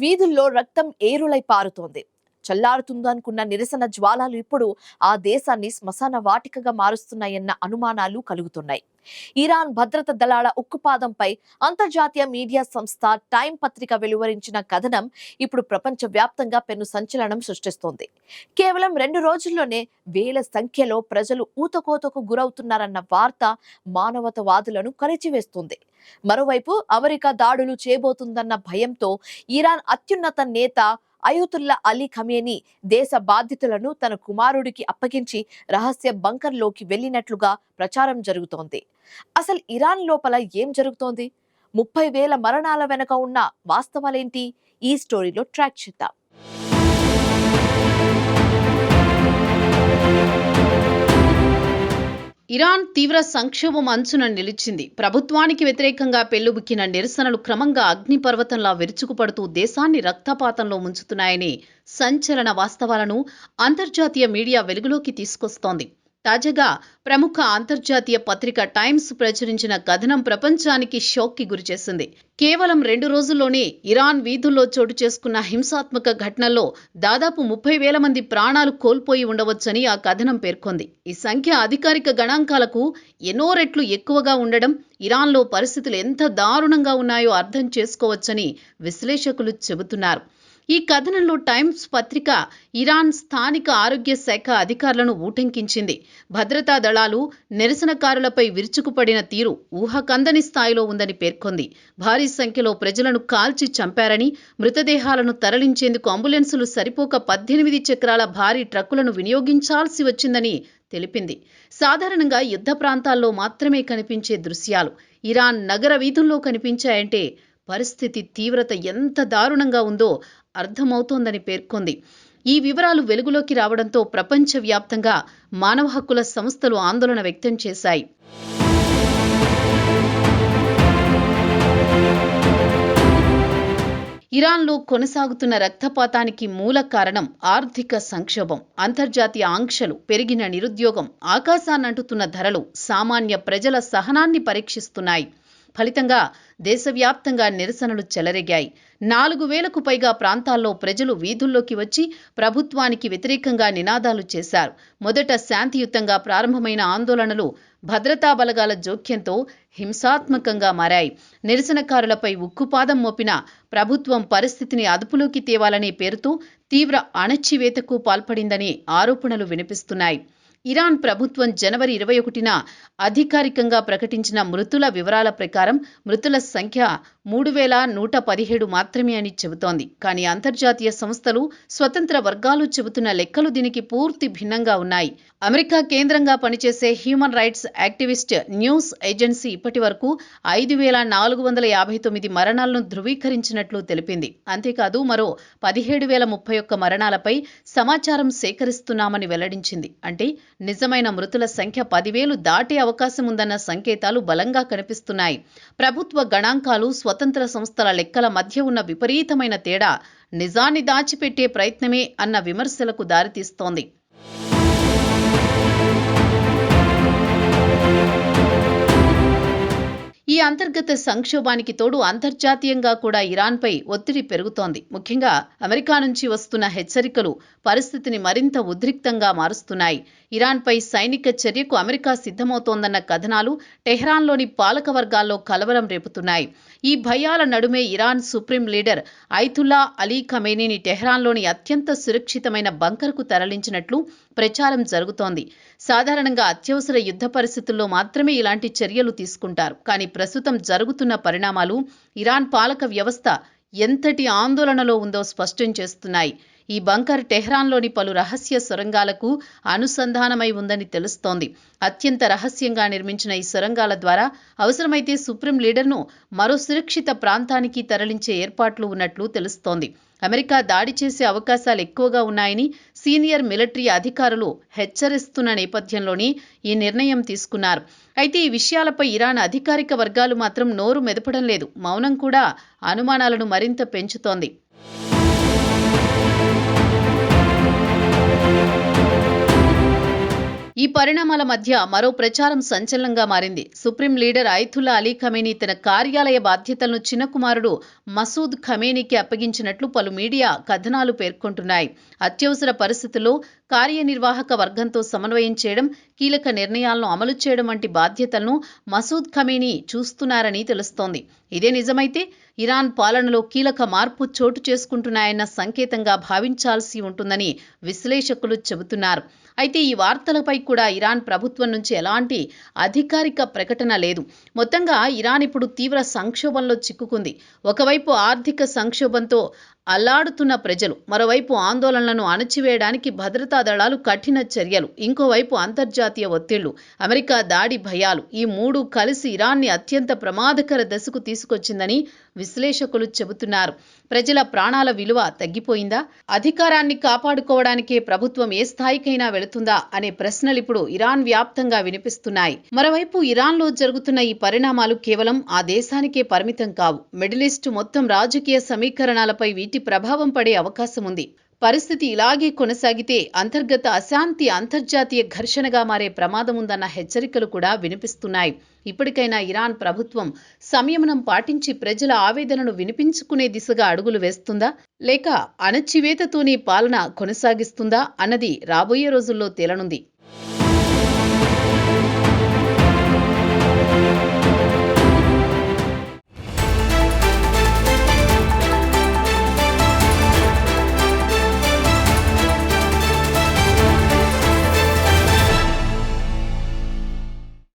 వీధుల్లో రక్తం ఏరులై పారుతోంది. చల్లారుతుందనుకున్న నిరసన జ్వాలలు ఇప్పుడు ఆ దేశాన్ని శ్మశాన వాటికగా మారుస్తున్నాయన్న అనుమానాలు కలుగుతున్నాయి. ఇరాన్ భద్రతా దళాల ఉక్కుపాదంపై అంతర్జాతీయ మీడియా సంస్థ టైమ్ పత్రిక వెలువరించిన కథనం ఇప్పుడు ప్రపంచ వ్యాప్తంగా పెను సంచలనం సృష్టిస్తోంది. కేవలం 2 రోజుల్లోనే వేల సంఖ్యలో ప్రజలు ఊతకోతకు గురవుతున్నారన్న వార్త మానవతావాదులను కలిచివేస్తుంది. మరోవైపు అమెరికా దాడులు చేయబోతుందన్న భయంతో ఇరాన్ అత్యున్నత నేత అయతుల్లా అలీ ఖమేనీ దేశ బాధ్యతలను తన కుమారుడికి అప్పగించి రహస్య బంకర్లోకి వెళ్లినట్లుగా ప్రచారం జరుగుతోంది. అసలు ఇరాన్ లోపల ఏం జరుగుతోంది? 30,000 మరణాల వెనుక ఉన్న వాస్తవాలేంటి? ఈ స్టోరీలో ట్రాక్ చేద్దాం. ఇరాన్ తీవ్ర సంక్షోభం అంచున నిలిచింది. ప్రభుత్వానికి వ్యతిరేకంగా పెళ్లుబుక్కిన నిరసనలు క్రమంగా అగ్నిపర్వతంలా విరుచుకుపడుతూ దేశాన్ని రక్తపాతంలో ముంచుతున్నాయని సంచలన వాస్తవాలను అంతర్జాతీయ మీడియా వెలుగులోకి తీసుకొస్తోంది. తాజాగా ప్రముఖ అంతర్జాతీయ పత్రిక టైమ్స్ ప్రచురించిన కథనం ప్రపంచానికి షాక్కి గురిచేసింది. కేవలం 2 రోజుల్లోనే ఇరాన్ వీధుల్లో చోటు చేసుకున్న హింసాత్మక ఘటనల్లో దాదాపు 30,000 మంది ప్రాణాలు కోల్పోయి ఉండవచ్చని ఆ కథనం పేర్కొంది. ఈ సంఖ్య అధికారిక గణాంకాలకు ఎన్నో రెట్లు ఎక్కువగా ఉండడం ఇరాన్లో పరిస్థితులు ఎంత దారుణంగా ఉన్నాయో అర్థం చేసుకోవచ్చని విశ్లేషకులు చెబుతున్నారు. ఈ కథనంలో టైమ్స్ పత్రిక ఇరాన్ స్థానిక ఆరోగ్య శాఖ అధికారులను ఊటంకించింది. భద్రతా దళాలు నిరసనకారులపై విరుచుకుపడిన తీరు ఊహకందని స్థాయిలో ఉందని పేర్కొంది. భారీ సంఖ్యలో ప్రజలను కాల్చి చంపారని, మృతదేహాలను తరలించేందుకు అంబులెన్సులు సరిపోక 18 చక్రాల భారీ ట్రక్కులను వినియోగించాల్సి వచ్చిందని తెలిపింది. సాధారణంగా యుద్ధ ప్రాంతాల్లో మాత్రమే కనిపించే దృశ్యాలు ఇరాన్ నగర వీధుల్లో కనిపించాయంటే పరిస్థితి తీవ్రత ఎంత దారుణంగా ఉందో అర్థమవుతోందని పేర్కొంది. ఈ వివరాలు వెలుగులోకి రావడంతో ప్రపంచవ్యాప్తంగా మానవ హక్కుల సంస్థలు ఆందోళన వ్యక్తం చేశాయి. ఇరాన్లో కొనసాగుతున్న రక్తపాతానికి మూల కారణం ఆర్థిక సంక్షోభం, అంతర్జాతీయ ఆంక్షలు, పెరిగిన నిరుద్యోగం, ఆకాశాన్నంటుతున్న ధరలు సామాన్య ప్రజల సహనాన్ని పరీక్షిస్తున్నాయి. ఫలితంగా దేశవ్యాప్తంగా నిరసనలు చెలరేగాయి. 4,000కు పైగా ప్రాంతాల్లో ప్రజలు వీధుల్లోకి వచ్చి ప్రభుత్వానికి వ్యతిరేకంగా నినాదాలు చేశారు. మొదట శాంతియుతంగా ప్రారంభమైన ఆందోళనలు భద్రతా బలగాల జోక్యంతో హింసాత్మకంగా మారాయి. నిరసనకారులపై ఉక్కుపాదం మోపిన ప్రభుత్వం పరిస్థితిని అదుపులోకి తేవాలనే పేరుతో తీవ్ర అణచివేతకు పాల్పడిందని ఆరోపణలు వినిపిస్తున్నాయి. ఇరాన్ ప్రభుత్వం జనవరి 21న అధికారికంగా ప్రకటించిన మృతుల వివరాల ప్రకారం మృతుల సంఖ్య 3,117 మాత్రమే అని చెబుతోంది. కానీ అంతర్జాతీయ సంస్థలు, స్వతంత్ర వర్గాలు చెబుతున్న లెక్కలు దీనికి పూర్తి భిన్నంగా ఉన్నాయి. అమెరికా కేంద్రంగా పనిచేసే human rights activist news agency ఇప్పటి వరకు 5,459 మరణాలను ధృవీకరించినట్లు తెలిపింది. అంతేకాదు మరో 17,031 మరణాలపై సమాచారం సేకరిస్తున్నామని వెల్లడించింది. అంటే నిజమైన మృతుల సంఖ్య 10,000 దాటే అవకాశం ఉందన్న సంకేతాలు బలంగా కనిపిస్తున్నాయి. ప్రభుత్వ గణాంకాలు, స్వతంత్ర సంస్థల లెక్కల మధ్య ఉన్న విపరీతమైన తేడా నిజాన్ని దాచిపెట్టే ప్రయత్నమే అన్న విమర్శలకు దారితీస్తోంది. ఈ అంతర్గత సంక్షోభానికి తోడు అంతర్జాతీయంగా కూడా ఇరాన్పై ఒత్తిడి పెరుగుతోంది. ముఖ్యంగా అమెరికా నుంచి వస్తున్న హెచ్చరికలు పరిస్థితిని మరింత ఉద్రిక్తంగా మారుస్తున్నాయి. ఇరాన్పై సైనిక చర్యకు అమెరికా సిద్ధమవుతోందన్న కథనాలు టెహ్రాన్లోని పాలక వర్గాల్లో కలవరం రేపుతున్నాయి. ఈ భయాల నడుమే Iran supreme leader Ayatollah Ali ఖమేనీని టెహ్రాన్లోని అత్యంత సురక్షితమైన బంకర్కు తరలించినట్లు ప్రచారం జరుగుతోంది. సాధారణంగా అత్యవసర యుద్ధ పరిస్థితుల్లో మాత్రమే ఇలాంటి చర్యలు తీసుకుంటారు. కానీ ప్రస్తుతం జరుగుతున్న పరిణామాలు ఇరాన్ పాలక వ్యవస్థ ఎంతటి ఆందోళనలో ఉందో స్పష్టం చేస్తున్నాయి. ఈ బంకర్ టెహ్రాన్లోని పలు రహస్య సొరంగాలకు అనుసంధానమై ఉందని తెలుస్తోంది. అత్యంత రహస్యంగా నిర్మించిన ఈ సొరంగాల ద్వారా అవసరమైతే సుప్రీం లీడర్ను మరో సురక్షిత ప్రాంతానికి తరలించే ఏర్పాట్లు ఉన్నట్లు తెలుస్తోంది. అమెరికా దాడి చేసే అవకాశాలు ఎక్కువగా ఉన్నాయని సీనియర్ మిలిటరీ అధికారులు హెచ్చరిస్తున్న నేపథ్యంలోనే ఈ నిర్ణయం తీసుకున్నారు. అయితే ఈ విషయాలపై ఇరాన్ అధికారిక వర్గాలు మాత్రం నోరు మెదపడం లేదు. మౌనం కూడా అనుమానాలను మరింత పెంచుతోంది. ఈ పరిణామాల మధ్య మరో ప్రచారం సంచలనంగా మారింది. Supreme leader Ayatollah Ali Khamenei తన కార్యాలయ బాధ్యతలను చిన్న కుమారుడు మసూద్ ఖమేనీకి అప్పగించినట్లు పలు మీడియా కథనాలు పేర్కొంటున్నాయి. అత్యవసర పరిస్థితుల్లో కార్యనిర్వాహక వర్గంతో సమన్వయం చేయడం, కీలక నిర్ణయాలను అమలు చేయడం వంటి బాధ్యతలను మసూద్ ఖమేనీ చూస్తున్నారని తెలుస్తోంది. ఇదే నిజమైతే ఇరాన్ పాలనలో కీలక మార్పు చోటు చేసుకుంటున్నాయన్న సంకేతంగా భావించాల్సి ఉంటుందని విశ్లేషకులు చెబుతున్నారు. అయితే ఈ వార్తలపై కూడా ఇరాన్ ప్రభుత్వం నుంచి ఎలాంటి అధికారిక ప్రకటన లేదు. మొత్తంగా ఇరాన్ ఇప్పుడు తీవ్ర సంక్షోభంలో చిక్కుకుంది. ఒకవైపు ఆర్థిక సంక్షోభంతో అల్లాడుతున్న ప్రజలు, మరోవైపు ఆందోళనలను అణచివేయడానికి భద్రతా దళాలు కఠిన చర్యలు, ఇంకోవైపు అంతర్జాతీయ ఒత్తిళ్లు, అమెరికా దాడి భయాలు, ఈ మూడు కలిసి ఇరాన్ని అత్యంత ప్రమాదకర దశకు తీసుకొచ్చిందని విశ్లేషకులు చెబుతున్నారు. ప్రజల ప్రాణాల విలువ తగ్గిపోయిందా? అధికారాన్ని కాపాడుకోవడానికే ప్రభుత్వం ఏ స్థాయికైనా వెళుతుందా అనే ప్రశ్నలు ఇప్పుడు ఇరాన్ వ్యాప్తంగా వినిపిస్తున్నాయి. మరోవైపు ఇరాన్లో జరుగుతున్న ఈ పరిణామాలు కేవలం ఆ దేశానికే పరిమితం కావు. మిడిల్ ఈస్ట్ మొత్తం రాజకీయ సమీకరణాలపై వీటి ప్రభావం పడే అవకాశం ఉంది. పరిస్థితి ఇలాగే కొనసాగితే అంతర్గత అశాంతి అంతర్జాతీయ ఘర్షణగా మారే ప్రమాదం ఉందన్న హెచ్చరికలు కూడా వినిపిస్తున్నాయి. ఇప్పటికైనా ఇరాన్ ప్రభుత్వం సంయమనం పాటించి ప్రజల ఆవేదనను వినిపించుకునే దిశగా అడుగులు వేస్తుందా, లేక అణచివేతతోనే పాలన కొనసాగిస్తుందా అన్నది రాబోయే రోజుల్లో తేలనుంది.